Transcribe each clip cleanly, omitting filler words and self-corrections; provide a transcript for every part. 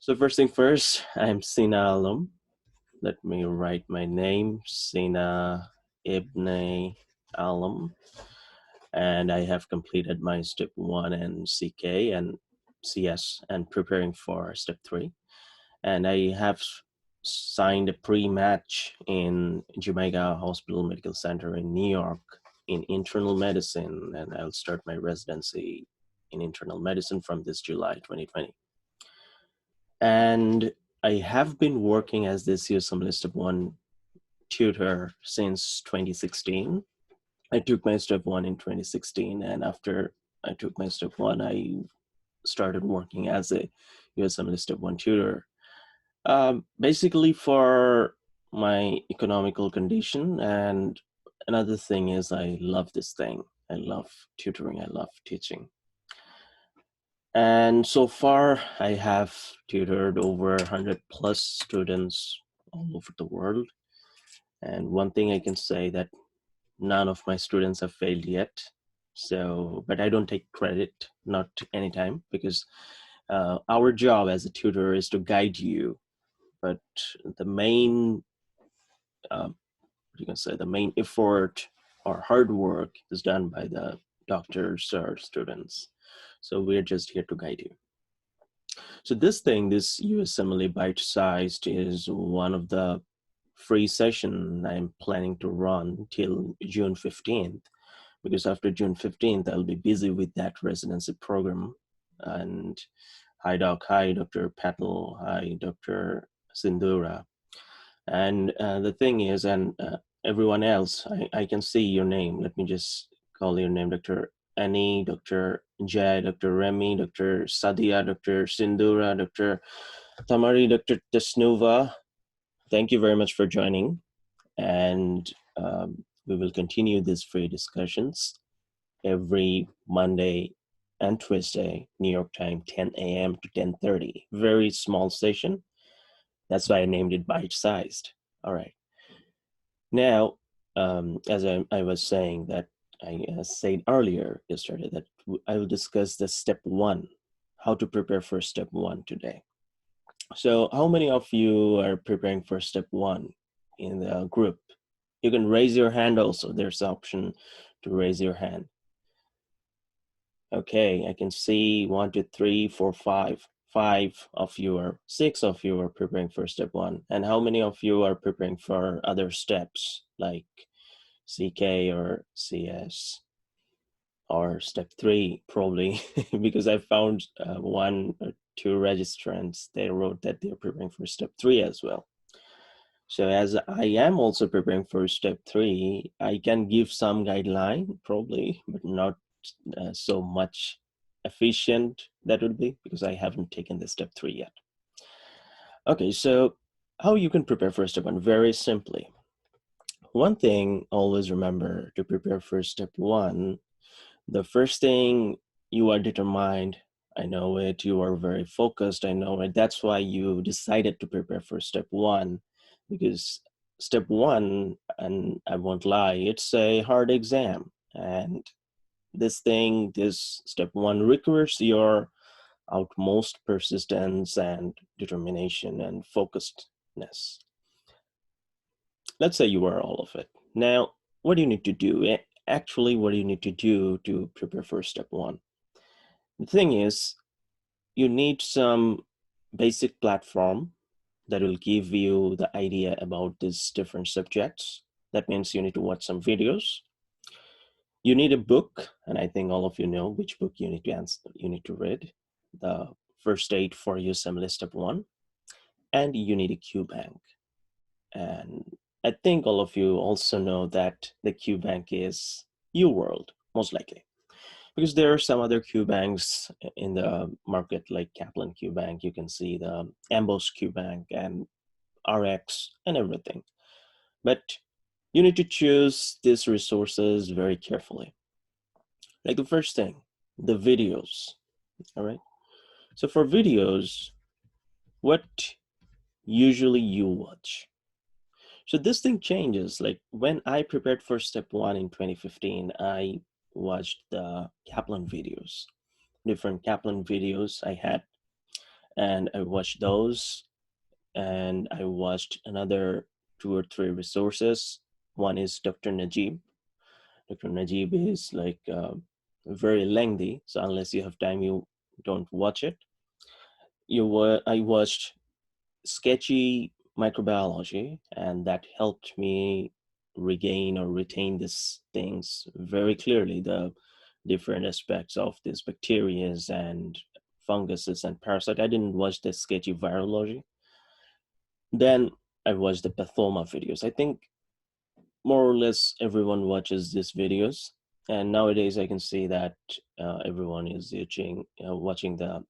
So first thing first, I'm Sina alum. Let me write my name, Sina Ibn Alum. And I have completed my step 1 and CK and CS and preparing for step 3. And I have signed a pre-match in Jamaica Hospital Medical Center in New York in internal medicine. And I'll start my residency in internal medicine from this July 2020. And I have been working as this USMLE Step 1 tutor since 2016. I took my Step 1 in 2016, and after I took my Step 1, I started working as a USMLE Step 1 tutor. Basically for my economical condition, and another thing is I love this thing. I love tutoring, I love teaching. And so far, I have tutored over 100 plus students all over the world. And one thing I can say that none of my students have failed yet. So, but I don't take credit, not anytime, because our job as a tutor is to guide you. But the main, you can say, the main effort or hard work is done by the doctors or students. So we're just here to guide you. So this USMLE BiteSized is one of the free session I'm planning to run till June 15th, because after June 15th, I'll be busy with that residency program. And hi, Doc. Hi, Dr. Patel. Hi, Dr. Sindura. And the thing is, and everyone else, I can see your name. Let me just call your name, Dr. Annie, Dr. Jay, Dr. Remy, Dr. Sadia, Dr. Sindura, Dr. Tamari, Dr. Tasnuva. Thank you very much for joining. And we will continue these free discussions every Monday and Tuesday, New York time, 10 a.m. to 10:30. Very small session. That's why I named it bite-sized. All right. Now, as I was saying that I said earlier yesterday that I will discuss the step 1, how to prepare for step 1 today. So how many of you are preparing for step 1 in the group? You can raise your hand also. There's an option to raise your hand. Okay, I can see 1, 2, 3, 4, 5. 5 of you or 6 of you are preparing for step 1. And how many of you are preparing for other steps like CK or CS or step 3 probably? Because I found 1 or 2 registrants, they wrote that they're preparing for step 3 as well. So as I am also preparing for step 3, I can give some guideline probably, but not so much efficient that would be, because I haven't taken the step 3 yet. Okay, so how you can prepare for step 1? Very simply. One thing, always remember to prepare for step 1, the first thing, you are determined. I know it, you are very focused, I know it. That's why you decided to prepare for step 1, because step 1, and I won't lie, it's a hard exam. And this step 1 requires your utmost persistence and determination and focusedness. Let's say you are all of it. Now, what do you need to do? Actually, what do you need to do to prepare for step 1? The thing is, you need some basic platform that will give you the idea about these different subjects. That means you need to watch some videos. You need a book, and I think all of you know which book you need to read. The First Aid for USMLE Step 1. And you need a Q bank. And I think all of you also know that the Q bank is UWorld, most likely. Because there are some other Q banks in the market, like Kaplan Q bank. You can see the Emboss Q bank and RX and everything. But you need to choose these resources very carefully. Like the first thing, the videos, all right? So for videos, what usually you watch? So this thing changes. Like when I prepared for step 1 in 2015, I watched the Kaplan videos, different Kaplan videos I had. and I watched those, and I watched another 2 or 3 resources. One is Dr. Najib. Dr. Najib is like very lengthy, so unless you have time, you don't watch it. I watched Sketchy Microbiology, and that helped me regain or retain these things very clearly, the different aspects of these bacterias and funguses and parasites. I didn't watch the Sketchy Virology. Then I watched the Pathoma videos. I think more or less everyone watches these videos, and nowadays I can see that everyone is watching the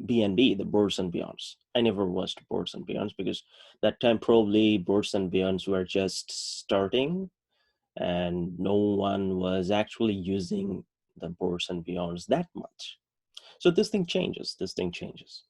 BNB, the Birds and Beyonds. I never watched Birds and Beyonds because that time probably Birds and Beyonds were just starting, and no one was actually using the Birds and Beyonds that much. So this thing changes. This thing changes.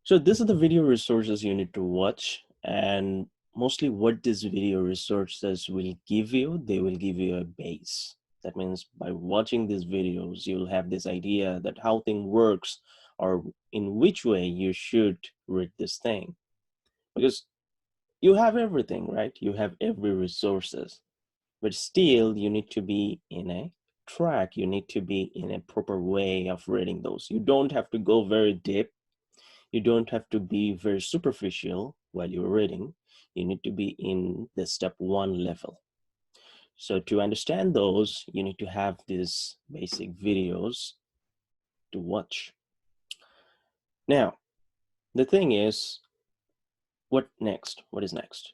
So this is the video resources you need to watch, and mostly what these video resources will give you, they will give you a base. That means by watching these videos, you'll have this idea that how thing works or in which way you should read this thing. Because you have everything, right? You have every resources, but still you need to be in a track. You need to be in a proper way of reading those. You don't have to go very deep. You don't have to be very superficial while you're reading. You need to be in the step 1 level. So to understand those, you need to have these basic videos to watch. Now, the thing is, what next? What is next?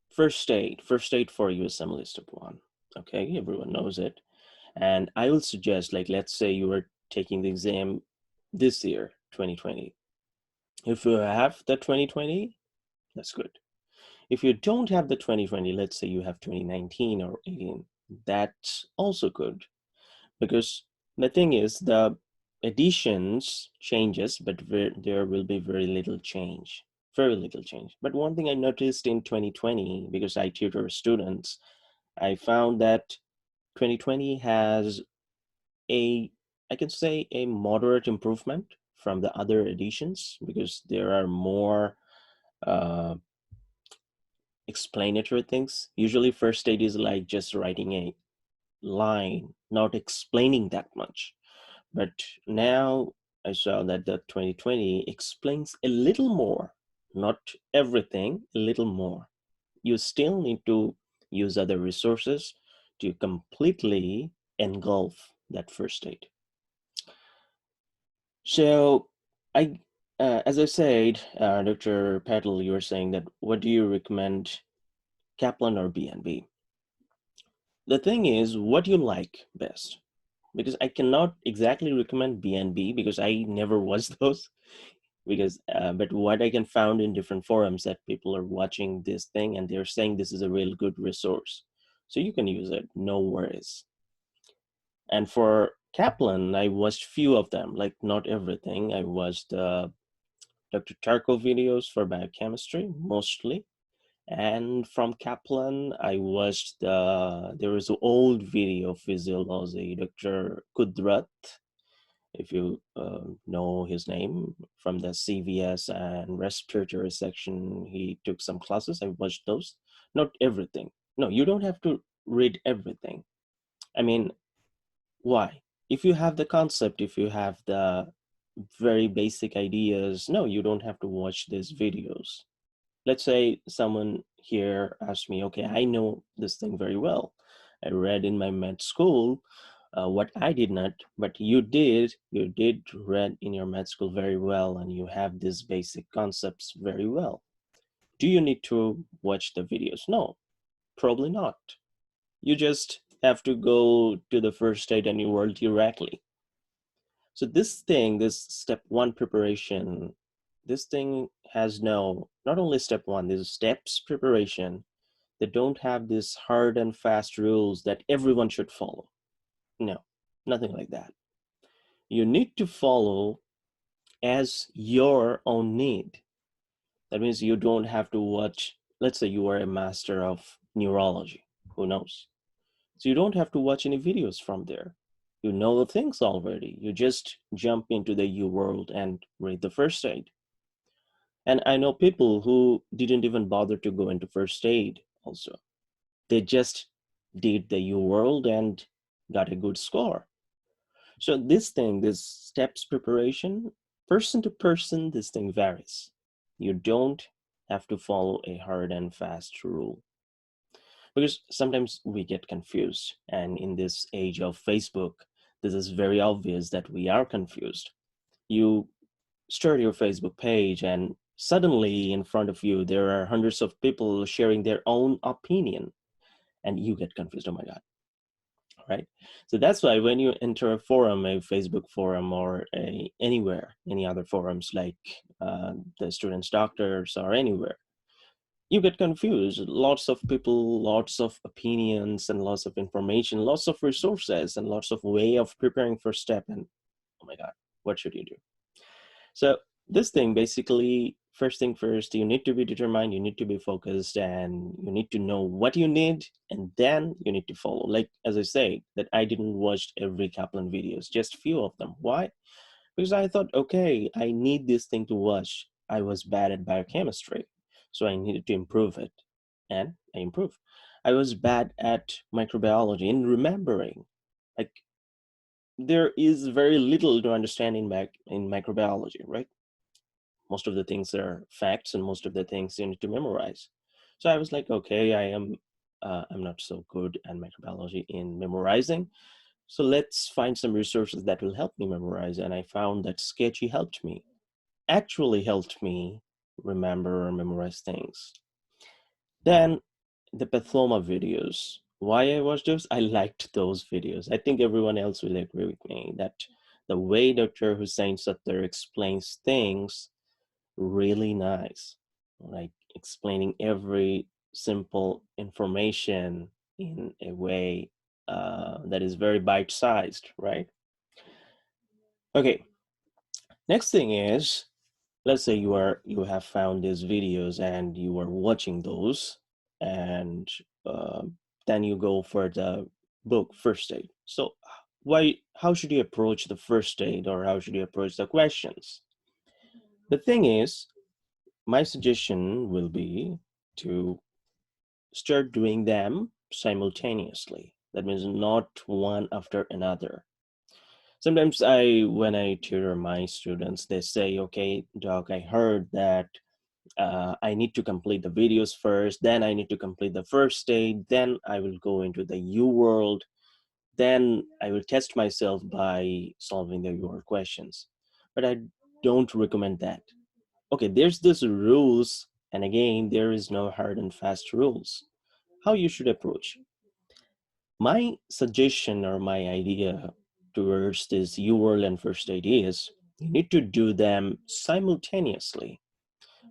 First aid for USMLE step 1. Okay, everyone knows it. And I will suggest, like, let's say you are taking the exam this year, 2020. If you have the 2020, that's good. If you don't have the 2020, let's say you have 2019 or 18, that's also good, because the thing is the additions changes, but there will be very little change. But one thing I noticed in 2020, because I tutor students, I found that 2020 has I can say a moderate improvement from the other editions, because there are more uh, explanatory things. Usually first aid is like just writing a line, not explaining that much. But now I saw that the 2020 explains a little more, not everything, a little more. You still need to use other resources to completely engulf that first aid. So as I said, Dr. Patel, you were saying that what do you recommend, Kaplan or BNB? The thing is what you like best, because I cannot exactly recommend BNB because I never watched those. Because but what I can found in different forums that people are watching this thing and they're saying this is a real good resource, so you can use it, no worries. And for Kaplan, I watched few of them, like not everything. I watched Dr. Tarko videos for biochemistry mostly. And from Kaplan, I watched there was an old video of physiology, Dr. Kudrat, if you know his name, from the CVS and respiratory section. He took some classes. I watched those. Not everything. No, you don't have to read everything. I mean, why? If you have the concept, if you have the very basic ideas, no, you don't have to watch these videos. Let's say someone here asked me, okay, I know this thing very well. I read in my med school what I did not, but you did read in your med school very well, and you have these basic concepts very well. Do you need to watch the videos? No, probably not. You just have to go to the first aid and you work directly. So this thing, this step 1 preparation, this thing has not only step 1, there's steps preparation. They don't have these hard and fast rules that everyone should follow. No, nothing like that. You need to follow as your own need. That means you don't have to watch, let's say you are a master of neurology, who knows? So you don't have to watch any videos from there. You know the things already. You just jump into the U world and read the first aid. And I know people who didn't even bother to go into first aid also. They just did the U world and got a good score. So this steps preparation, person to person, this thing varies. You don't have to follow a hard and fast rule, because sometimes we get confused. And in this age of Facebook, this is very obvious that we are confused. You start your Facebook page and suddenly in front of you, there are hundreds of people sharing their own opinion and you get confused. Oh my God. Right? So that's why when you enter a forum, a Facebook forum or anywhere, any other forums like the students' doctors or anywhere, you get confused. Lots of people, lots of opinions and lots of information, lots of resources and lots of way of preparing for step. And oh my God, what should you do? So this thing basically, first thing first, you need to be determined, you need to be focused, and you need to know what you need, and then you need to follow. Like, as I say, that I didn't watch every Kaplan videos, just few of them. Why? Because I thought, okay, I need this thing to watch. I was bad at biochemistry, so I needed to improve it, and I improved. I was bad at microbiology in remembering. Like, there is very little to understand in microbiology, right? Most of the things are facts and most of the things you need to memorize. So I was like, okay, I'm not so good at microbiology in memorizing. So let's find some resources that will help me memorize. And I found that Sketchy actually helped me remember or memorize things. Then the pathoma videos. Why I watched those? I liked those videos. I think everyone else will agree with me that the way Dr. Hussein Sattar explains things really nice, like explaining every simple information in a way that is very bite-sized, right? Okay, next thing is, let's say you have found these videos and you are watching those, and uh, then you go for the book first aid. So how should you approach the first aid, or how should you approach the questions? The thing is, my suggestion will be to start doing them simultaneously. That means not one after another. Sometimes when I tutor my students, they say, okay, doc, I heard that I need to complete the videos first, then I need to complete the first aid, then I will go into the U world, then I will test myself by solving the U world questions. But I don't recommend that. Okay, there's this rules, and again, there is no hard and fast rules. How you should approach. My suggestion or my idea towards this URL and first aid is you need to do them simultaneously,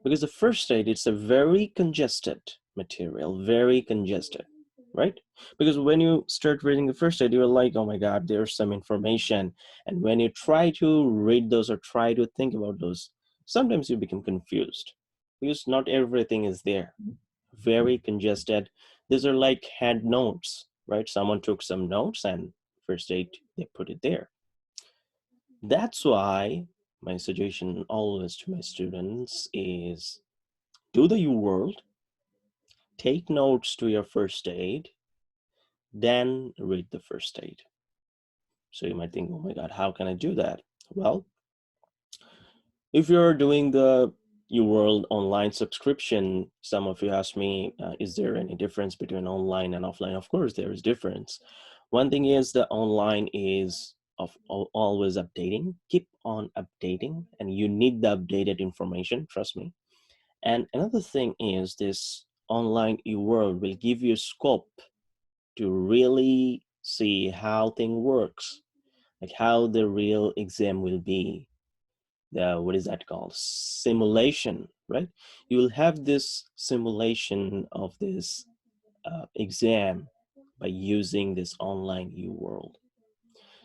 because the first aid, it's a very congested material, very congested, right? Because when you start reading the first aid, you're like, oh my God, there's some information. And when you try to read those or try to think about those, sometimes you become confused because not everything is there. Very congested. These are like hand notes, right? Someone took some notes and first aid, they put it there. That's why my suggestion always to my students is do the U world, take notes to your first aid, then read the first aid. So you might think, oh my God, how can I do that? Well, if you're doing the UWorld online subscription, some of you asked me, is there any difference between online and offline? Of course, there is difference. One thing is the online is always updating, keep on updating, and you need the updated information, trust me. And another thing is this online UWorld will give you scope to really see how thing works, like how the real exam will be. What is that called? Simulation, right? You will have this simulation of this exam by using this online UWorld.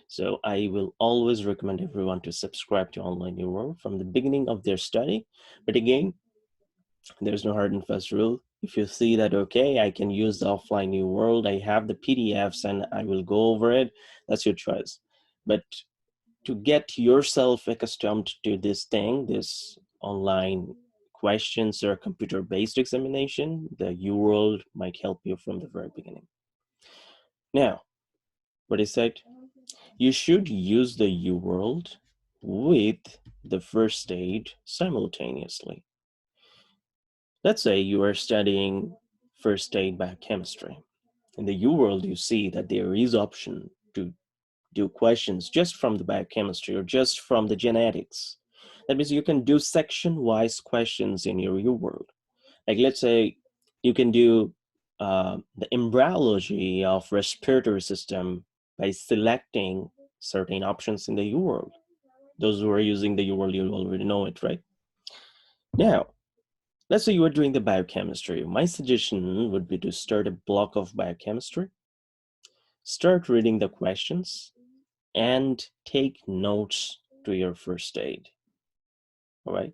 So I will always recommend everyone to subscribe to online UWorld from the beginning of their study. But again, there's no hard and fast rule. If you see that, okay, I can use the offline UWorld, I have the PDFs and I will go over it, that's your choice. But to get yourself accustomed to this thing, this online questions or computer-based examination, the UWorld might help you from the very beginning. Now, what I said, you should use the UWorld with the first aid simultaneously. Let's say you are studying first aid biochemistry. In the UWorld, you see that there is option to do questions just from the biochemistry or just from the genetics. That means you can do section-wise questions in your UWorld. Like let's say you can do the embryology of respiratory system by selecting certain options in the UWorld. Those who are using the UWorld, you already know it, right? Now, let's say you are doing the biochemistry. My suggestion would be to start a block of biochemistry, start reading the questions, and take notes to your first aid. All right,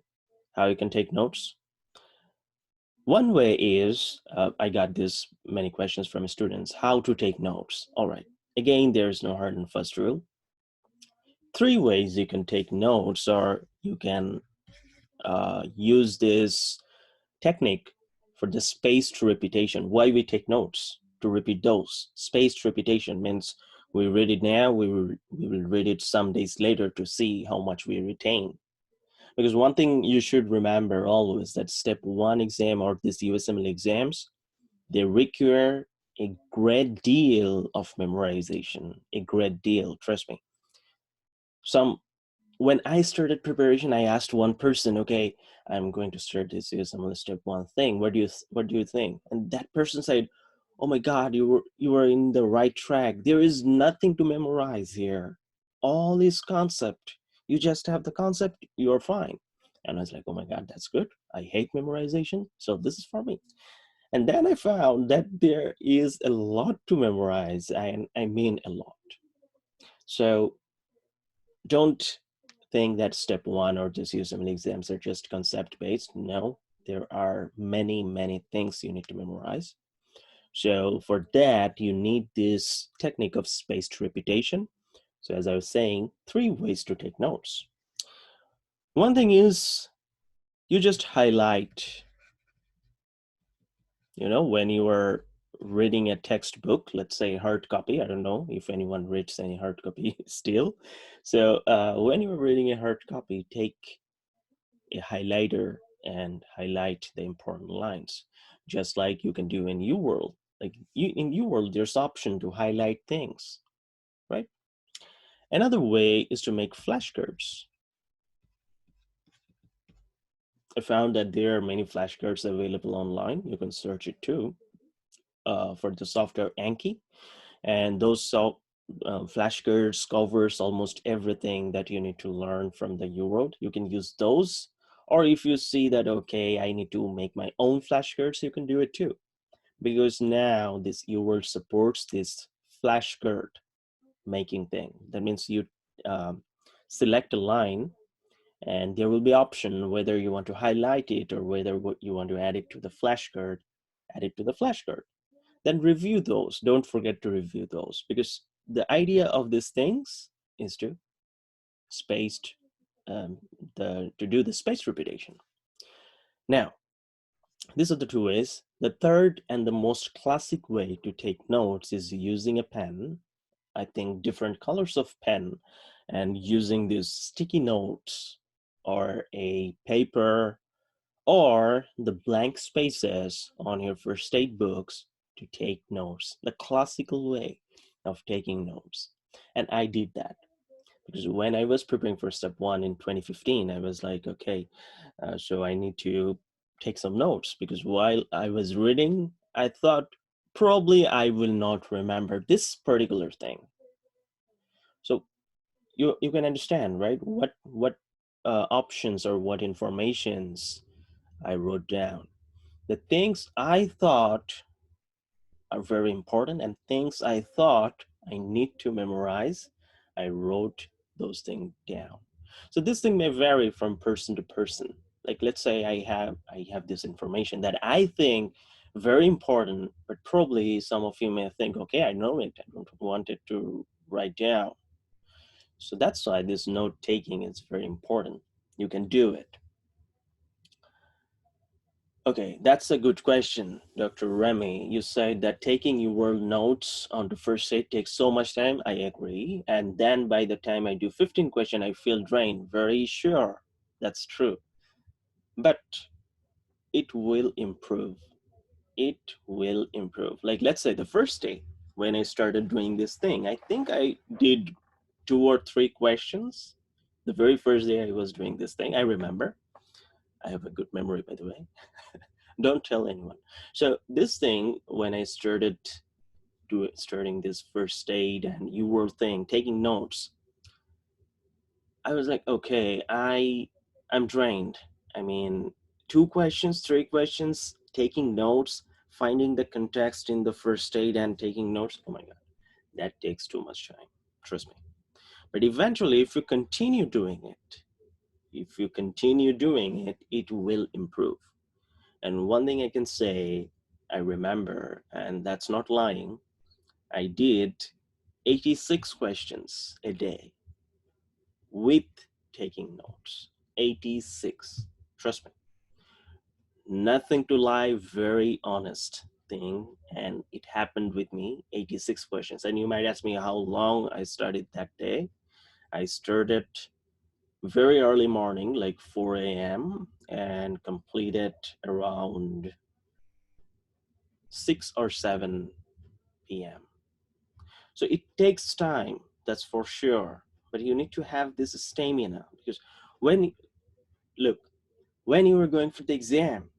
how you can take notes? One way is, I got this many questions from students, how to take notes. All right, again, there's no hard and fast rule. 3 ways you can take notes, or you can use this technique for the spaced repetition. Why we take notes? To repeat those. Spaced repetition means we read it now, we will read it some days later to see how much we retain. Because one thing you should remember always, that step 1 exam or this USMLE exams, they require a great deal of memorization, a great deal, trust me. When I started preparation, I asked one person, okay, I'm going to start this USMLE step 1 thing. What do you think? And that person said, oh my God, you were in the right track. There is nothing to memorize here. All is concept. You just have the concept, you're fine. And I was like, oh my God, that's good. I hate memorization, so this is for me. And then I found that there is a lot to memorize, and I mean a lot. So don't think that step 1 or just USMLE exams are just concept based. No, there are many, many things you need to memorize. So for that, you need this technique of spaced repetition. So as I was saying, 3 ways to take notes. One thing is you just highlight, when you are reading a textbook, let's say hard copy. I don't know if anyone reads any hard copy still. So when you're reading a hard copy, take a highlighter and highlight the important lines, just like you can do in UWorld. Like in UWorld, there's option to highlight things, right? Another way is to make flashcards. I found that there are many flashcards available online. You can search it too for the software Anki. And those flashcards covers almost everything that you need to learn from the UWorld. You can use those. Or if you see that, okay, I need to make my own flashcards, you can do it too. Because now this UWorld supports this flashcard making thing. That means you select a line and there will be option whether you want to highlight it or whether you want to add it to the flashcard, add it to the flashcard. Then review those. Don't forget to review those, because the idea of these things is to spaced to do the spaced repetition. Now, these are the 2 ways. The third and the most classic way to take notes is using a pen. I think different colors of pen and using these sticky notes or a paper or the blank spaces on your first aid books to take notes, the classical way of taking notes. And I did that because when I was preparing for step 1 in 2015, I was like, okay, so I need to take some notes, because while I was reading, I thought probably I will not remember this particular thing. So you can understand, right? What options or what informations I wrote down. The things I thought are very important and things I thought I need to memorize, I wrote those things down. So this thing may vary from person to person. Like let's say I have this information that I think very important, but probably some of you may think, okay, I know it, I don't want it to write down. So that's why this note taking is very important. You can do it. Okay, that's a good question, Dr. Remy. You said that taking your notes on the first day takes so much time. I agree. And then by the time I do 15 questions, I feel drained. Very sure. That's true. But it will improve. It will improve. Like, let's say the first day when I started doing this thing, I think I did 2 or 3 questions. The very first day I was doing this thing, I remember. I have a good memory, by the way. Don't tell anyone. So this thing, when I starting this first aid and UWorld thing, taking notes, I was like, okay, I'm drained. I mean, 2 questions, 3 questions, taking notes, finding the context in the first aid and taking notes. Oh my God, that takes too much time. Trust me. But eventually, if you continue doing it, it will improve. And one thing I can say, I remember, and that's not lying, I did 86 questions a day with taking notes. 86. Trust me. Nothing to lie, very honest thing. And it happened with me, 86 questions. And you might ask me how long I studied that day. I started very early morning, like 4 a.m., and completed around 6 or 7 p.m. So it takes time, that's for sure. But you need to have this stamina, because when, look, when you were going for the exam,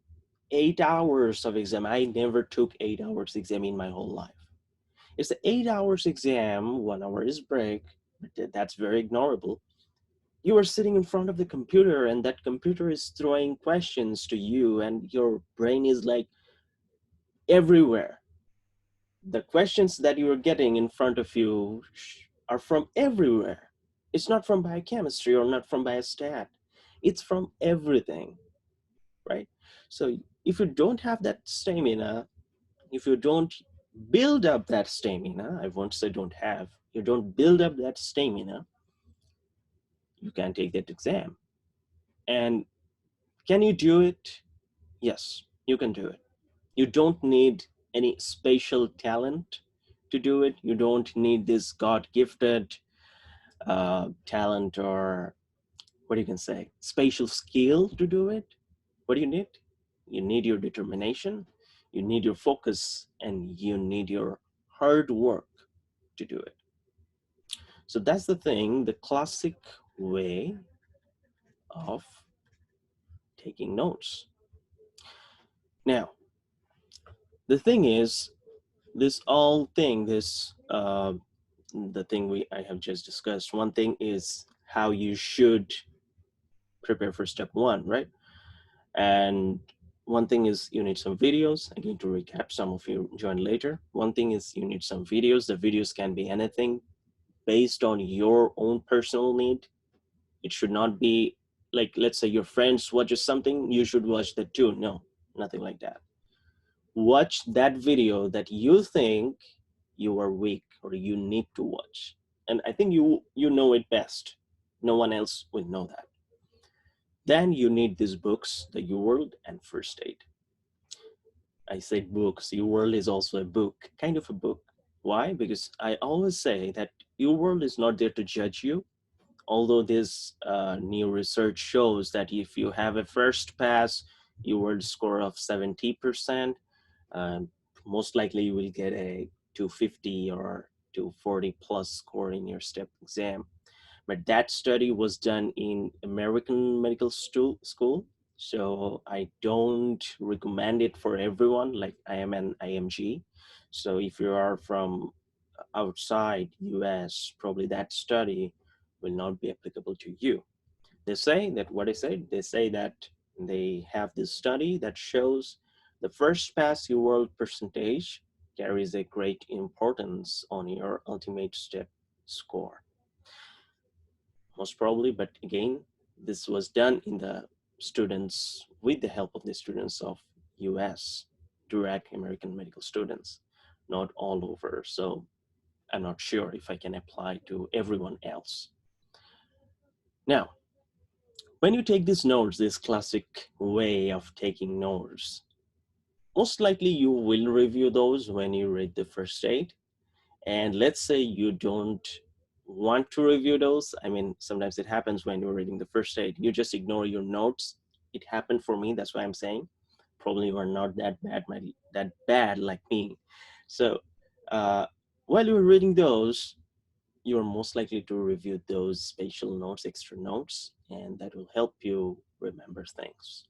8 hours of exam, I never took 8 hours exam in my whole life. It's the 8 hours exam, 1 hour is break, but that's very ignorable. You are sitting in front of the computer and that computer is throwing questions to you and your brain is like everywhere. The questions that you are getting in front of you are from everywhere. It's not from biochemistry or not from biostat. It's from everything, right? So if you don't have that stamina, if you don't build up that stamina, I won't say don't have, you don't build up that stamina, you can't take that exam. And can you do it? Yes, you can do it. You don't need any spatial talent to do it. You don't need this God-gifted talent or what you can say, spatial skill to do it. What do you need? You need your determination, you need your focus, and you need your hard work to do it. So that's the thing, the classic way of taking notes. Now, the thing is, the thing I have just discussed, one thing is how you should prepare for step one, right? And one thing is you need some videos. Again, to recap, some of you join later. One thing is you need some videos. The videos can be anything based on your own personal need. It should not be like, let's say your friends watches something, you should watch that too. No, nothing like that. Watch that video that you think you are weak or you need to watch. And I think you know it best. No one else will know that. Then you need these books, the UWorld and First Aid. I said books. UWorld is also a book, kind of a book. Why? Because I always say that UWorld is not there to judge you. Although this new research shows that if you have a first pass UWorld score of 70%, most likely you will get a 250 or 240 plus score in your step exam. But that study was done in American medical school. So I don't recommend it for everyone. Like, I am an IMG. So if you are from outside US, probably that study will not be applicable to you. They say that they say that they have this study that shows the first pass UWorld percentage carries a great importance on your ultimate step score. Most probably, but again, this was done in the students with the help of the students of US, direct American medical students, not all over. So I'm not sure if I can apply to everyone else. Now, when you take these notes, this classic way of taking notes, most likely you will review those when you read the first aid. And let's say you don't want to review those. I mean, sometimes it happens when you're reading the first aid, you just ignore your notes. It happened for me. That's why I'm saying probably you are not that bad like me. So while you're reading those, you're most likely to review those spatial notes, extra notes, and that will help you remember things.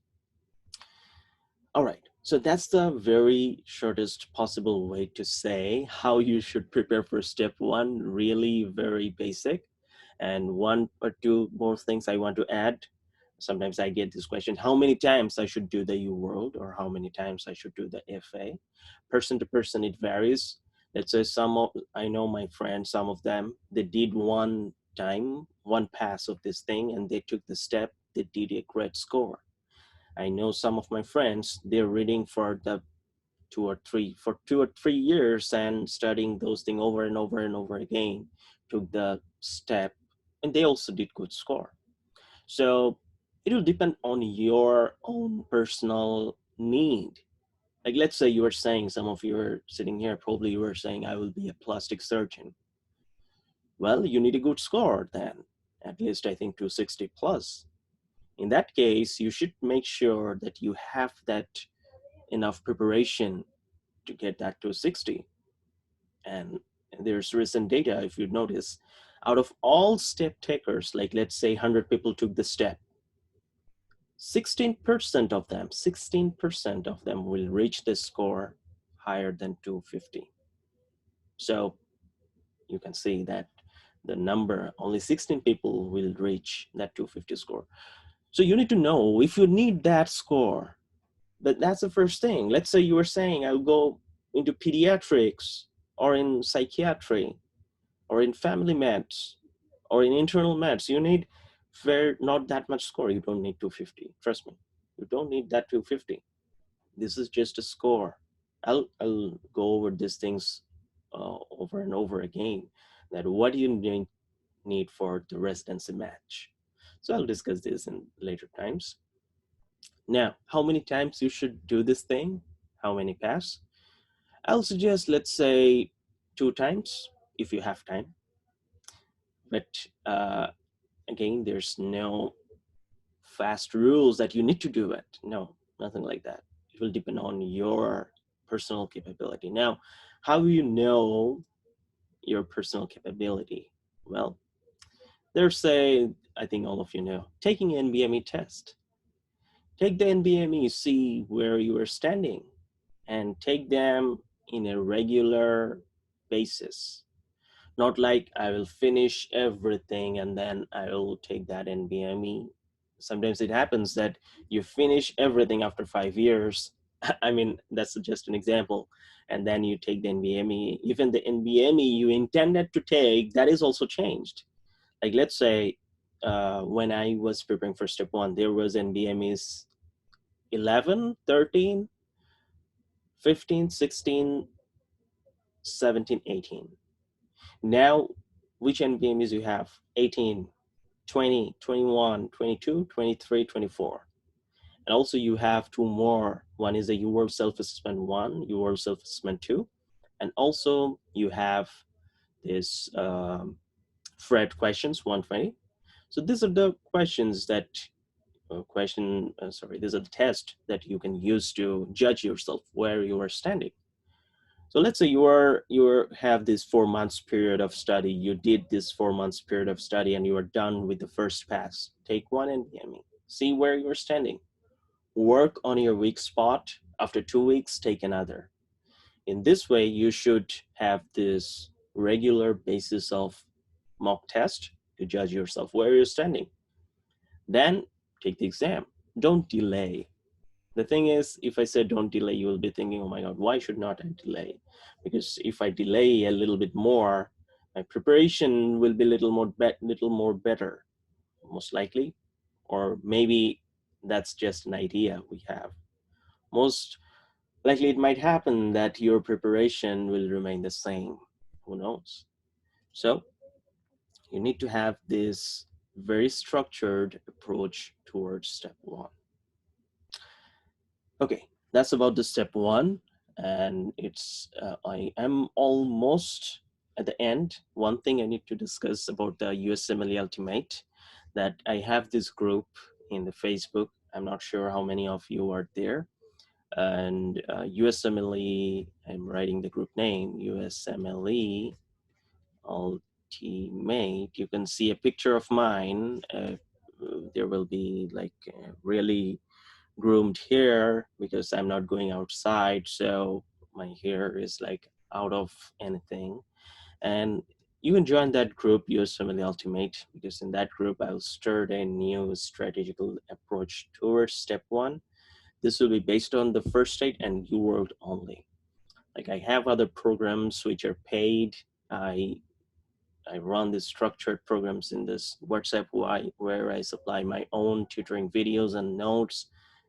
All right, so that's the very shortest possible way to say how you should prepare for step one, really very basic. And one or two more things I want to add. Sometimes I get this question, how many times I should do the U-World or how many times I should do the FA? Person to person, it varies. Let's say I know my friends, some of them, they did one time, one pass of this thing, and they took the step, they did a great score. I know some of my friends, they're reading for 2 or 3 years and studying those things over and over and over again, took the step, and they also did good score. So it will depend on your own personal need. Like let's say you were saying, some of you are sitting here, probably you were saying, I will be a plastic surgeon. Well, you need a good score then, at least I think 260 plus. In that case, you should make sure that you have that enough preparation to get that to 60. And there's recent data, if you notice, out of all step takers, like let's say 100 people took the step, 16% of them will reach the score higher than 250. So you can see that the number, only 16 people will reach that 250 score. So you need to know if you need that score. But that's the first thing. Let's say you were saying, I'll go into pediatrics or in psychiatry or in family meds or in internal meds. You need not that much score. You don't need 250. Trust me. You don't need that 250. This is just a score. I'll go over these things over and over again. That what do you need for the residency match. So I'll discuss this in later times. Now, how many times you should do this thing? How many pass? I'll suggest, let's say, 2 times if you have time. But again, there's no fast rules that you need to do it. No, nothing like that. It will depend on your personal capability. Now, how do you know your personal capability? Well, there's I think all of you know, taking NBME test. Take the NBME, see where you are standing, and take them in a regular basis. Not like I will finish everything and then I will take that NBME. Sometimes it happens that you finish everything after 5 years. I mean, that's just an example. And then you take the NBME. Even the NBME you intended to take, that is also changed. Like let's say when I was preparing for step one, there was NBMEs 11, 13, 15, 16, 17, 18. Now, which NBMEs you have? 18, 20, 21, 22, 23, 24. And also you have two more. One is a UWorld Self-Assessment 1, UWorld Self-Assessment 2. And also you have this FRED questions, 120. So these are the questions that, these are the tests that you can use to judge yourself where you are standing. So let's say you have this 4 months period of study. You did this 4 months period of study and you are done with the first pass. Take one NBME. See where you're standing. Work on your weak spot. After 2 weeks, take another. In this way, you should have this regular basis of mock test to judge yourself where you're standing. Then take the exam. Don't delay. The thing is, if I said don't delay, you will be thinking, oh my God, why should not I delay? Because if I delay a little bit more, my preparation will be little more better, most likely. Or maybe that's just an idea we have. Most likely it might happen that your preparation will remain the same. Who knows? So you need to have this very structured approach towards step one. Okay, that's about the step one, and it's I am almost at the end. One thing I need to discuss about the USMLE Ultimate, that I have this group in the Facebook. I'm not sure how many of you are there, and USMLE, I'm writing the group name, USMLE Ultimate. You can see a picture of mine. There will be like really groomed hair because I'm not going outside, so my hair is like out of anything. And you can join that group, USMLE Ultimate, because in that group I'll start a new strategical approach towards step one. This will be based on the first state and UWorld only. Like I have other programs which are paid. I run these structured programs in this WhatsApp where I supply my own tutoring videos and notes,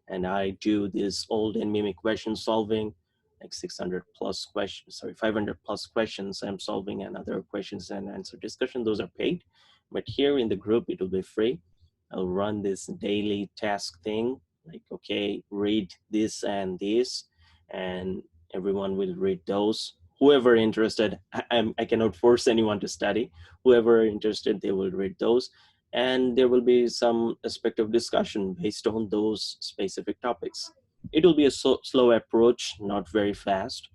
and I do this old and mimic question solving, like 600 plus questions, sorry, 500 plus questions I'm solving, and other questions and answer discussion. Those are paid, but here in the group, it will be free. I'll run this daily task thing, like, okay, read this and this, and everyone will read those. Whoever interested, I cannot force anyone to study. Whoever interested, they will read those. And there will be some aspect of discussion based on those specific topics. It will be a slow approach, not very fast.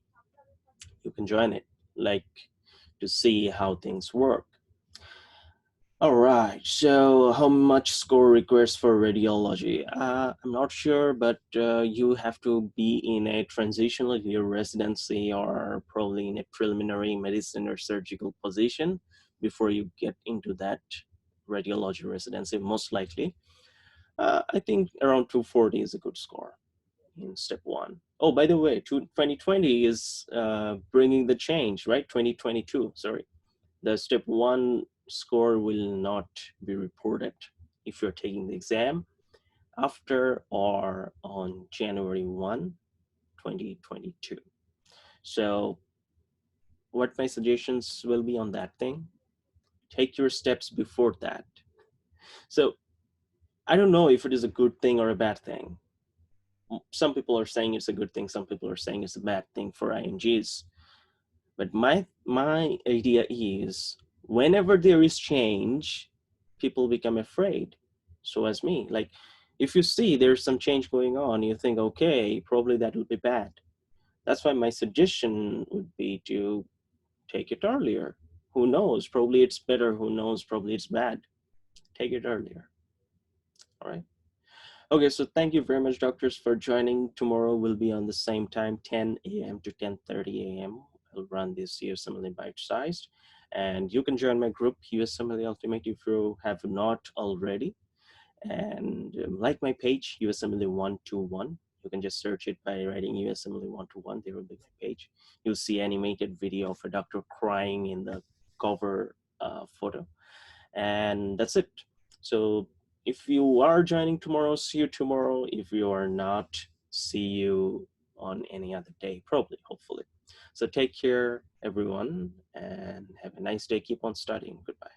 You can join it, like, to see how things work. All right, so how much score requires for radiology? I'm not sure, but you have to be in a transitional year residency or probably in a preliminary medicine or surgical position before you get into that radiology residency, most likely. I think around 240 is a good score in step one. Oh, by the way, 2020 is bringing the change, right? 2022, sorry. The step one score will not be reported if you're taking the exam after or on January 1, 2022. So what my suggestions will be on that thing, take your steps before that. So I don't know if it is a good thing or a bad thing. Some people are saying it's a good thing, some people are saying it's a bad thing for INGs. But my idea is whenever there is change, people become afraid. So as me, like if you see there's some change going on, you think, okay, probably that will be bad. That's why my suggestion would be to take it earlier. Who knows? Probably it's better. Who knows? Probably it's bad. Take it earlier. All right. Okay, so thank you very much, doctors, for joining. Tomorrow will be on the same time, 10 a.m. to 10:30 a.m. I'll run this USMLE bite-sized. And you can join my group, USMLE Ultimate, if you have not already. And like my page, USMLE 121. You can just search it by writing USMLE 121. There will be my page. You'll see animated video of a doctor crying in the cover photo. And that's it. So if you are joining tomorrow, see you tomorrow. If you are not, see you on any other day, probably, hopefully. So take care, everyone, and have a nice day. Keep on studying. Goodbye.